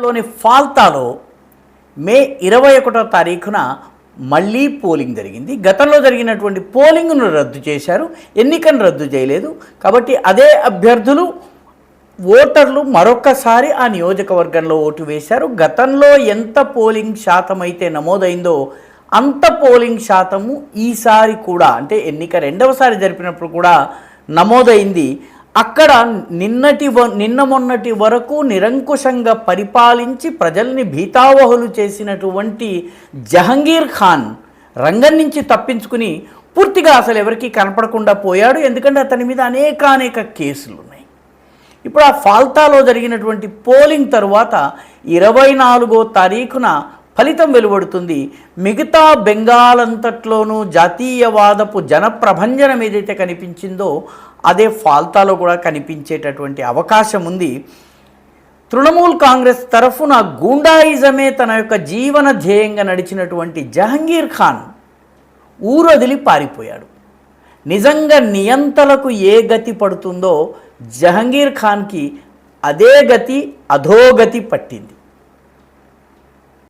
లోని ఫాల్తాలో మే 21వ తారీఖున మళ్ళీ పోలింగ్ జరిగింది. గతంలో జరిగినటువంటి పోలింగ్ను రద్దు చేశారు, ఎన్నికను రద్దు చేయలేదు. కాబట్టి అదే అభ్యర్థులు ఓటర్లు మరొకసారి ఆ నియోజకవర్గంలో ఓటు వేశారు. గతంలో ఎంత పోలింగ్ శాతం అయితే నమోదైందో అంత పోలింగ్ శాతము ఈసారి కూడా, అంటే ఎన్నిక రెండవసారి జరిపినప్పుడు కూడా నమోదైంది. అక్కడ నిన్న మొన్నటి వరకు నిరంకుశంగా పరిపాలించి ప్రజల్ని భీతావహులు చేసినటువంటి జహంగీర్ ఖాన్ రంగం నుంచి తప్పించుకుని పూర్తిగా అసలు ఎవరికీ కనపడకుండా పోయాడు. ఎందుకంటే అతని మీద అనేక కేసులు ఉన్నాయి. ఇప్పుడు ఆ ఫాల్తాలో జరిగినటువంటి పోలింగ్ తరువాత 24వ తారీఖున ఫలితం వెలువడుతుంది. మిగతా బెంగాల్ అంతట్లోనూ జాతీయవాదపు జనప్రభంజనం ఏదైతే కనిపించిందో అదే ఫాల్తాలో కూడా కనిపించేటటువంటి అవకాశం ఉంది. తృణమూల్ కాంగ్రెస్ తరఫున గూండాయిజమే తన యొక్క జీవన ధ్యేయంగా నడిచినటువంటి జహంగీర్ ఖాన్ ఊరొదిలి పారిపోయాడు. నిజంగా నియంతలకు ఏ గతి పడుతుందో జహంగీర్ ఖాన్కి అదే గతి, అధోగతి పట్టింది.